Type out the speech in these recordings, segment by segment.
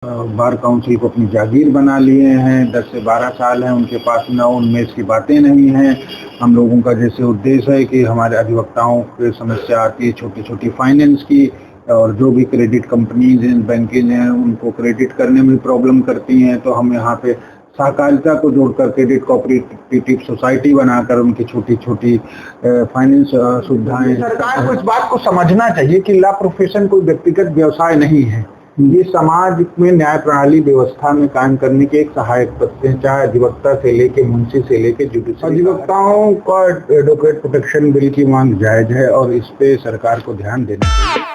Bar council को अपनी जागीर बना लिए हैं। 10 से 12 साल हैं उनके पास न, उनमें इसकी बातें नहीं हैं। हम लोगों का जैसे उद्देश्य है कि हमारे अधिवक्ताओं की समस्या आती है छोटी छोटी फाइनेंस की, और जो भी क्रेडिट कंपनीज हैं, बैंकेज हैं, उनको क्रेडिट करने में प्रॉब्लम करती हैं। तो हम यहाँ पे सहकारिता को जोड़कर क्रेडिट कोऑपरेटिव सोसाइटी बनाकर उनकी छोटी छोटी फाइनेंस सुविधाएं। सरकार को इस बात को समझना चाहिए कि लॉ प्रोफेशन कोई व्यक्तिगत व्यवसाय नहीं है। ये समाज में न्याय प्रणाली व्यवस्था में कायम करने के एक सहायक तत्व हैं, चाहे अधिवक्ता से लेके मुंशी से लेके जुडिशरी। अधिवक्ताओं का एडवोकेट प्रोटेक्शन बिल की मांग जायज है और इस पे सरकार को ध्यान देना चाहिए।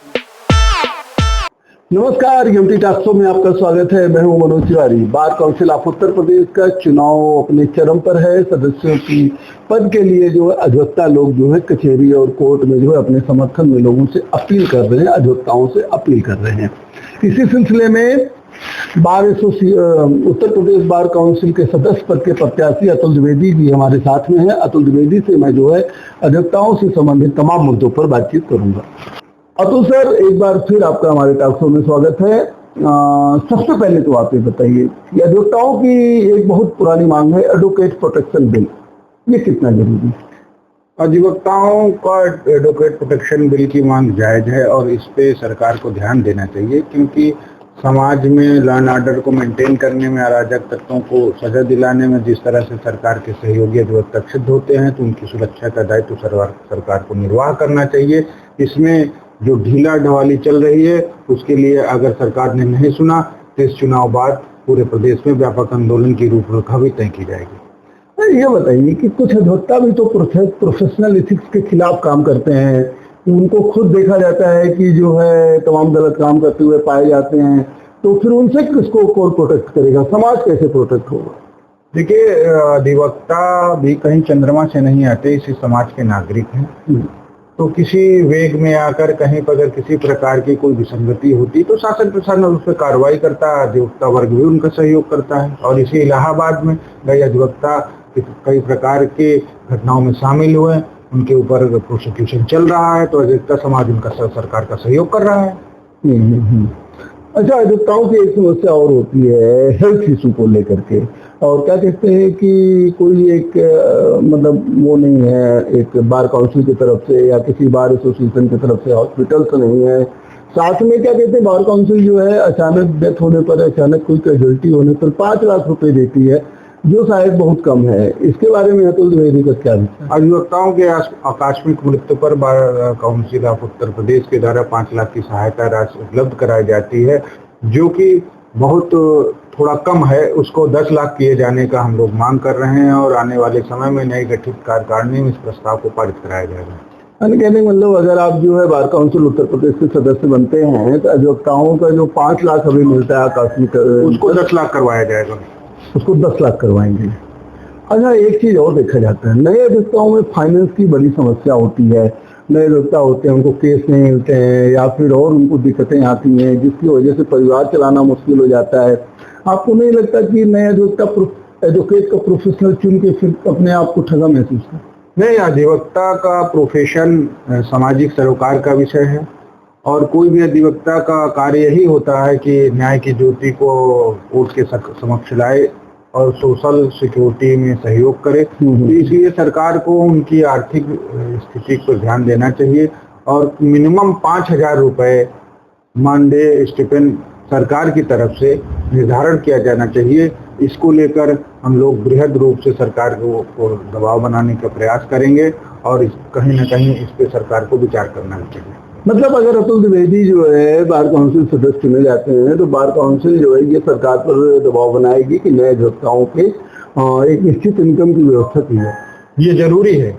नमस्कार, यूटी टॉक शो में आपका स्वागत है। मैं हूं Manoj Tiwari. Bar council of Uttar Pradesh का चुनाव अपने चरम पर है। सदस्यों की पद के लिए जो है अधिवक्ता लोग जो है कचहरी और कोर्ट में जो है अपने समर्थन में लोगों से अपील कर रहे हैं, अधिवक्ताओं से अपील कर रहे हैं। इसी सिलसिले में उत्तर प्रदेश बार काउंसिल के सदस्य पद के प्रत्याशी अतुल द्विवेदी जी हमारे साथ में हैं। अतुल द्विवेदी से मैं जो है अधिवक्ताओं से संबंधित तमाम मुद्दों पर बातचीत करूंगा। अतुल सर, एक बार फिर आपका हमारे टॉक शो में स्वागत है। सबसे पहले तो आप ये बताइए कि अधिवक्ताओं की एक बहुत पुरानी मांग है एडवोकेट प्रोटेक्शन बिल, ये कितना जरूरी है? अधिवक्ताओं का एडवोकेट प्रोटेक्शन बिल की मांग जायज है और इस पे सरकार को ध्यान देना चाहिए, क्योंकि समाज में लॉ एंड ऑर्डर को मेंटेन करने में, अराजक तत्वों को सजा दिलाने में जिस तरह से सरकार के सहयोगी अधिवक्ता सिद्ध होते हैं, तो उनकी सुरक्षा का दायित्व सरकार को निर्वाह करना चाहिए। इसमें जो ढीला ढवाली चल रही है उसके लिए अगर सरकार ने नहीं सुना तो इस चुनाव बाद पूरे प्रदेश में व्यापक आंदोलन की रूपरेखा भी तय की जाएगी। ये बताइए कि कुछ अधिवक्ता भी तो प्रोफेशनल एथिक्स के खिलाफ काम करते हैं, उनको खुद देखा जाता है कि जो है तमाम गलत काम करते हुए पाए जाते हैं, तो फिर उनसे किसको कौन प्रोटेक्ट करेगा? समाज कैसे प्रोटेक्ट होगा? देखिए, अधिवक्ता भी कहीं चंद्रमा से नहीं आते, इसी समाज के नागरिक हैं। तो किसी वेग में आकर कहीं पर अगर किसी प्रकार की कोई विसंगति होती तो शासन प्रशासन उस पर कार्रवाई करता है, अधिवक्ता वर्ग भी उनका सहयोग करता है। और इसी इलाहाबाद में कई अधिवक्ता कई प्रकार के घटनाओं में शामिल हुए, उनके ऊपर प्रोसिक्यूशन चल रहा है, तो अधिवक्ता समाज उनका सरकार का सहयोग कर रहा है। अच्छा, अधिवक्ताओं की एक समस्या और होती है हेल्थ इशू को लेकर के, और क्या कहते हैं कि कोई एक मतलब वो नहीं है, एक बार काउंसिल की तरफ से या किसी बार एसोसिएशन की तरफ से हॉस्पिटल्स नहीं है। साथ में क्या कहते हैं, बार काउंसिल जो है अचानक डेथ होने पर, अचानक कोई कैजुअल्टी होने पर 5 लाख रुपए देती है, जो शायद बहुत कम है। इसके बारे में अतुल द्विवेदी का क्या विचार? अधिवक्ताओं के आकस्मिक मृत्यु पर बार काउंसिल ऑफ उत्तर प्रदेश के द्वारा 5 लाख की सहायता राशि उपलब्ध कराई जाती है, जो कि बहुत थोड़ा कम है। उसको 10 लाख किए जाने का हम लोग मांग कर रहे हैं और आने वाले समय में नई गठित कार्यकारिणी में इस प्रस्ताव को पारित कराया जाएगा। कहने मतलब अगर आप जो है बार काउंसिल उत्तर प्रदेश के सदस्य बनते हैं तो अधिवक्ताओं का जो 5 लाख अभी मिलता है आकस्मिक, उसको 10 लाख करवाया जाएगा। उसको 10 लाख करवाएंगे। अच्छा, एक चीज और देखा जाता है, नए अधिवक्ताओं में फाइनेंस की बड़ी समस्या होती है। नए अधिवक्ता होते हैं, उनको केस नहीं मिलते हैं या फिर और उनको दिक्कतें आती हैं, जिसकी वजह से परिवार चलाना मुश्किल हो जाता है। आपको नहीं लगता कि नए अधिवक्ता एडवोकेट का प्रोफेशनल चुन के फिर अपने आप को ठगा महसूस कर? नहीं, अधिवक्ता का प्रोफेशन सामाजिक सरोकार का विषय है और कोई भी अधिवक्ता का कार्य यही होता है कि न्याय की ज्योति को कोर्ट के समक्ष लाए और सोशल सिक्योरिटी में सहयोग करे। तो इसलिए सरकार को उनकी आर्थिक स्थिति पर ध्यान देना चाहिए और मिनिमम 5,000 रुपए मानदेय स्टिपेंड सरकार की तरफ से निर्धारण किया जाना चाहिए। इसको लेकर हम लोग बृहद रूप से सरकार को दबाव बनाने का प्रयास करेंगे और कहीं न कहीं इस पे सरकार को विचार करना चाहिए। मतलब अगर अतुल द्विवेदी जो है बार काउंसिल सदस्य चुने जाते हैं तो बार काउंसिल जो है ये सरकार पर दबाव बनाएगी कि नए अधिवक्ताओं के एक निश्चित इनकम की व्यवस्था की है। ये जरूरी है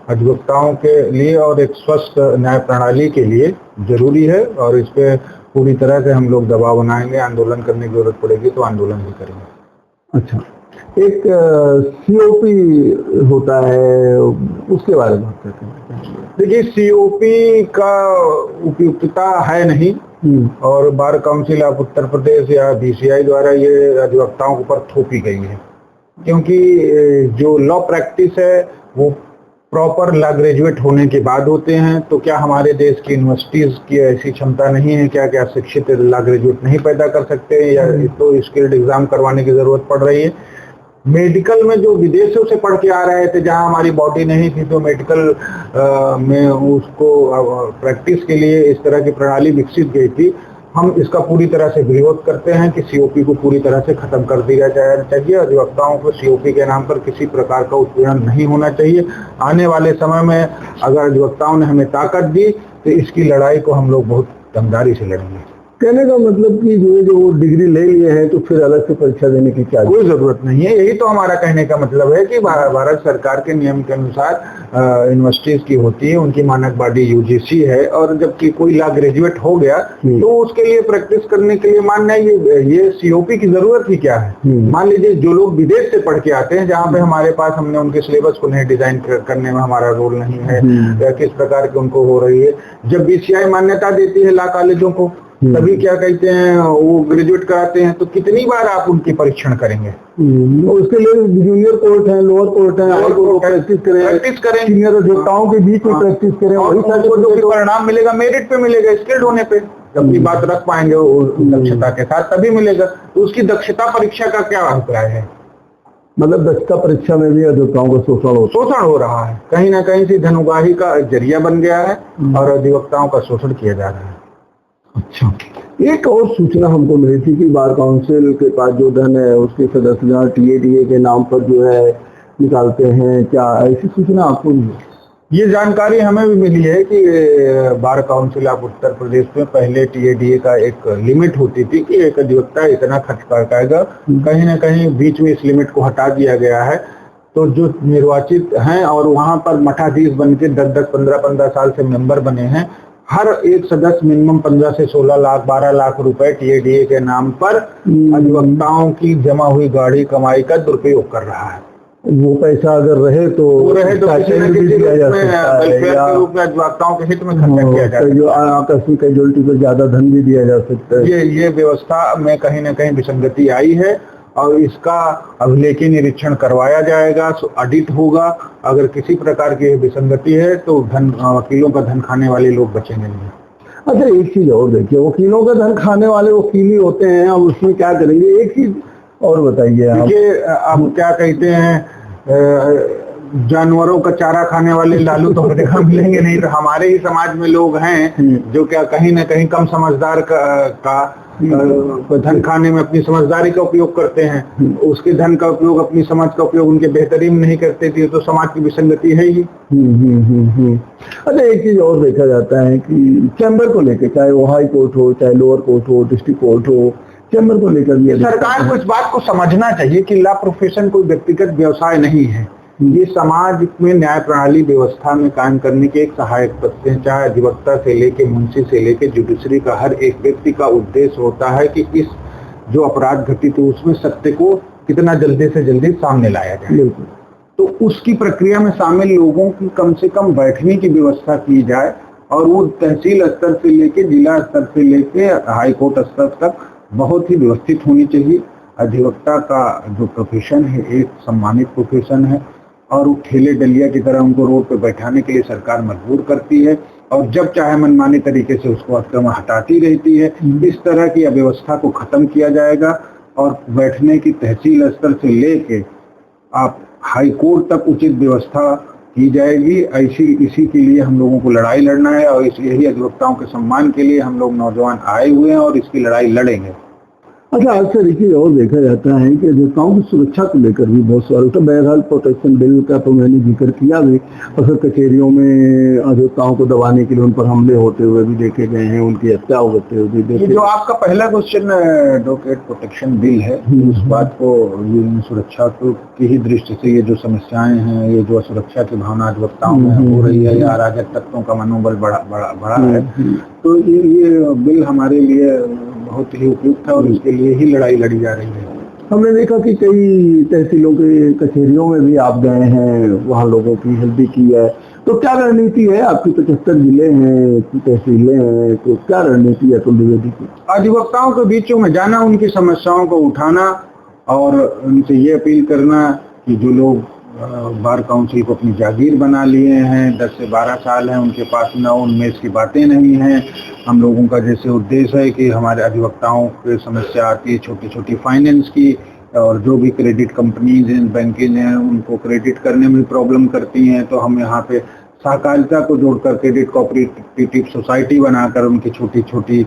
अधिवक्ताओं के लिए और एक स्वस्थ न्याय प्रणाली के लिए जरूरी है, और इस पे पूरी तरह से हम लोग दबाव बनाएंगे। आंदोलन करने की जरूरत पड़ेगी तो आंदोलन भी करेंगे। अच्छा, एक सीओपी होता है, उसके बारे में बात करते हैं। देखिए, सीओपी का उपयुक्तता है नहीं और बार काउंसिल ऑफ उत्तर प्रदेश या बीसीआई द्वारा ये अधिवक्ताओं के ऊपर थोपी गई है, क्योंकि जो लॉ प्रैक्टिस है वो प्रॉपर लॉ ग्रेजुएट होने के बाद होते हैं। तो क्या हमारे देश की यूनिवर्सिटीज की ऐसी क्षमता नहीं है क्या? क्या शिक्षित लॉ ग्रेजुएट नहीं पैदा कर सकते या तो स्किल्ड एग्जाम करवाने की जरूरत पड़ रही है? मेडिकल में जो विदेशों से पढ़ के आ रहे थे, जहां हमारी बॉडी नहीं थी, तो मेडिकल में उसको प्रैक्टिस के लिए इस तरह की प्रणाली विकसित गई थी। हम इसका पूरी तरह से विरोध करते हैं कि सीओपी को पूरी तरह से खत्म कर दिया चाहिए। अधिवक्ताओं को सीओपी के नाम पर किसी प्रकार का उत्पीड़न नहीं होना चाहिए। आने वाले समय में अगर अधिवक्ताओं ने हमें ताकत दी तो इसकी लड़ाई को हम लोग बहुत दमदारी से लड़ेंगे। कहने का मतलब कि जो डिग्री ले लिए हैं तो फिर अलग से परीक्षा देने की क्या कोई जरूरत नहीं है। यही तो हमारा कहने का मतलब है कि भारत सरकार के नियम के अनुसार यूनिवर्सिटीज की होती है, उनकी मानक बॉडी यूजीसी है, और जबकि कोई लॉ ग्रेजुएट हो गया तो उसके लिए प्रैक्टिस करने के लिए मानना ये सीओपी की जरूरत ही क्या है। मान लीजिए जो लोग विदेश से पढ़ के आते हैं, जहाँ पे हमारे पास हमने उनके सिलेबस को नहीं डिजाइन करने में हमारा रोल नहीं है या किस प्रकार की उनको हो रही है। जब बीसीआई मान्यता देती है लॉ कॉलेजों को, तभी क्या कहते हैं वो ग्रेजुएट कराते हैं, तो कितनी बार आप उनकी परीक्षण करेंगे? उसके लिए जूनियर कोर्ट है, लोअर कोर्ट है, हाई कोर्ट प्रैक्टिस करें, सीनियर अधिवक्ताओं के बीच में प्रैक्टिस करें, वही जो भी परिणाम मिलेगा मेरिट पे मिलेगा, स्किल्ड होने पे अपनी बात रख पाएंगे दक्षता के साथ, तभी मिलेगा। तो उसकी दक्षता परीक्षा का क्या अभिप्राय है? मतलब दक्षता परीक्षा में भी अधिवक्ताओं का शोषण हो रहा है, कहीं ना कहीं से धन उगाही का जरिया बन गया है और अधिवक्ताओं का शोषण किया जा रहा है। अच्छा, एक और सूचना हमको मिली थी कि बार काउंसिल के पास जो धन है उसके सदस्य टीएडीए के नाम पर जो है निकालते हैं, क्या ऐसी सूचना आपको मिली? ये जानकारी हमें भी मिली है कि बार काउंसिल ऑफ उत्तर प्रदेश में पहले टीएडीए का एक लिमिट होती थी कि एक अधिवक्ता इतना खर्च कर पाएगा। कहीं ना कहीं बीच में इस लिमिट को हटा दिया गया है। तो जो निर्वाचित हैं और वहां पर मठाधीश बन के 10-10, 15-15 साल से मेंबर बने हैं, हर एक सदस्य मिनिमम 15 से 16 लाख 12 लाख रुपए टीएडीए के नाम पर अधिवक्ताओं की जमा हुई गाढ़ी कमाई का दुरुपयोग कर रहा है। वो पैसा अगर रहे तो किसी न किसी रूप में अधिवक्ताओं के हित में खर्चा किया जाता है, जो आकस्मिक कैजुअलिटी पर ज्यादा धन भी दिया जा सकता है। ये व्यवस्था में कहीं ना कहीं विसंगति आई है और इसका अभिलेखी निरीक्षण करवाया जाएगा, ऑडिट होगा। अगर किसी प्रकार की विसंगति है तो वकीलों का धन खाने वाले लोग बचेंगे नहीं। अच्छा, एक चीज और देखिए, वकीलों का धन खाने वाले वकील ही होते हैं, अब उसमें क्या करेंगे? एक चीज और बताइए आप क्या कहते हैं, जानवरों का चारा खाने वाले लालू तो हर जगह मिलेंगे नहीं। तो हमारे ही समाज में लोग हैं जो क्या कहीं ना कहीं कम समझदार का धन खाने में अपनी समझदारी का उपयोग करते हैं, उसके धन का उपयोग अपनी समझ का उपयोग उनके बेहतरीन नहीं करते थे। तो समाज की विसंगति है ही। अच्छा, एक चीज और देखा जाता है कि चैम्बर को लेकर, चाहे वो हाई कोर्ट हो, चाहे लोअर कोर्ट हो, डिस्ट्रिक्ट कोर्ट हो, चैम्बर को लेकर भी सरकार को इस बात को समझना चाहिए कि लॉ प्रोफेशन कोई व्यक्तिगत व्यवसाय नहीं है। ये समाज में न्याय प्रणाली व्यवस्था में काम करने के एक सहायक तत्व हैं। चाहे अधिवक्ता से लेके मुंशी से लेके जुडिशरी का हर एक व्यक्ति का उद्देश्य होता है कि इस जो अपराध घटित हो उसमें सत्य को कितना जल्दी से जल्दी सामने लाया जाए। तो उसकी प्रक्रिया में शामिल लोगों की कम से कम बैठने की व्यवस्था की जाए और वो तहसील स्तर से लेके जिला स्तर से लेके हाई कोर्ट स्तर तक बहुत ही व्यवस्थित होनी चाहिए। अधिवक्ता का जो प्रोफेशन है एक सम्मानित प्रोफेशन है और वो ठेले डलिया की तरह उनको रोड पे बैठाने के लिए सरकार मजबूर करती है और जब चाहे मनमानी तरीके से उसको अक्रम हटाती रहती है। इस तरह की अव्यवस्था को खत्म किया जाएगा और बैठने की तहसील स्तर से लेके आप हाई कोर्ट तक उचित व्यवस्था की जाएगी। इसी के लिए हम लोगों को लड़ाई लड़ना है और यही अधिवक्ताओं के सम्मान के लिए हम लोग नौजवान आए हुए हैं और इसकी लड़ाई लड़ेंगे। अच्छा, अक्सर देखिए और देखा जाता है कि अधिवक्ताओं की सुरक्षा को लेकर भी बहुत सवाल उठा। बहरहाल प्रोटेक्शन बिल का तो मैंने जिक्र किया भी, और फिर कचहरियों में अधिवक्ताओं को दबाने के लिए उन पर हमले होते हुए भी देखे गए हैं, उनकी हत्या होते हुए भी देखे। जो आपका पहला क्वेश्चन एडवोकेट प्रोटेक्शन बिल है, उस बात को ये सुरक्षा की ही दृष्टि से ये जो समस्याएं हैं, ये जो सुरक्षा की भावना अधिवक्ताओं में हो रही है या अराजक तत्वों का मनोबल बढ़ा है, तो ये बिल हमारे लिए बहुत ही उपयुक्त है और इसके लिए ही लड़ाई लड़ी जा रही है। हमने देखा कि कई तहसीलों के कचहरियों में भी आप गए हैं, वहाँ लोगों की हेल्प भी की है। तो क्या रणनीति है आपकी? 75 जिले हैं, तहसीलें हैं, तो क्या रणनीति है अतुल द्विवेदी की? अधिवक्ताओं के बीचों में जाना, उनकी समस्याओं को उठाना और उनसे ये अपील करना कि जो लोग बार काउंसिल को अपनी जागीर बना लिए हैं। 10 से 12 साल हैं उनके पास, न उनमें इसकी बातें नहीं हैं। हम लोगों का जैसे उद्देश्य है कि हमारे अधिवक्ताओं की समस्या आती है छोटी छोटी फाइनेंस की, और जो भी क्रेडिट कंपनीज हैं, बैंकिंग हैं, उनको क्रेडिट करने में प्रॉब्लम करती हैं, तो हम यहाँ पे सहकारिता को जोड़कर क्रेडिट कोऑपरेटिव सोसाइटी बनाकर उनकी छोटी छोटी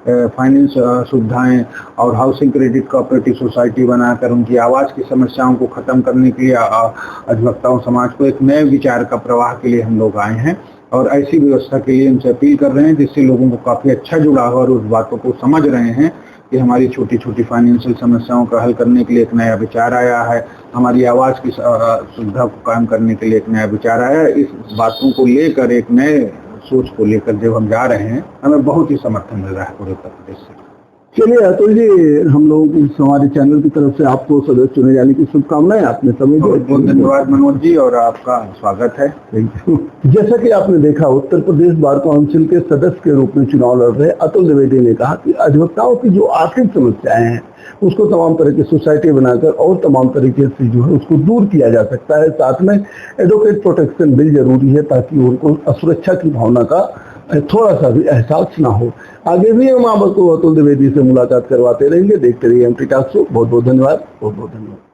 फाइनेंस सुविधाएं और हाउसिंग क्रेडिट कोऑपरेटिव सोसाइटी बनाकर उनकी आवाज़ की समस्याओं को ख़त्म करने के लिए अधिवक्ताओं समाज को एक नए विचार का प्रवाह के लिए हम लोग आए हैं, और ऐसी व्यवस्था के लिए उनसे अपील कर रहे हैं जिससे लोगों को काफ़ी अच्छा जुड़ाव और उस बातों को समझ रहे हैं कि हमारी छोटी छोटी फाइनेंशियल समस्याओं का हल करने के लिए एक नया विचार आया है, हमारी आवाज़ की सुविधा को कायम करने के लिए एक नया विचार आया है। इस बातों को लेकर, एक नए सोच को लेकर जब हम जा रहे हैं, हमें बहुत ही समर्थन मिल रहा है पूरे उत्तर प्रदेश से। चलिए अतुल जी, हम लोगों की हमारे चैनल की तरफ से आपको सदस्य चुने जाने की शुभकामनाएं। आपने समय दिया, बहुत धन्यवाद मनोज जी, और आपका स्वागत है। जैसा कि आपने देखा, उत्तर प्रदेश बार काउंसिल के सदस्य के रूप में चुनाव लड़ रहे अतुल द्विवेदी ने कहा कि अधिवक्ताओं की जो आर्थिक समस्याएं हैं उसको तमाम तरह की सोसाइटी बनाकर और तमाम तरीके से जो है उसको दूर किया जा सकता है। साथ में एडवोकेट प्रोटेक्शन बिल जरूरी है ताकि उनको असुरक्षा की भावना का थोड़ा सा भी एहसास ना हो। आगे भी हम आपको अतुल द्विवेदी से मुलाकात करवाते रहेंगे। देखते रहिए एमटी टॉक शो। बहुत बहुत धन्यवाद।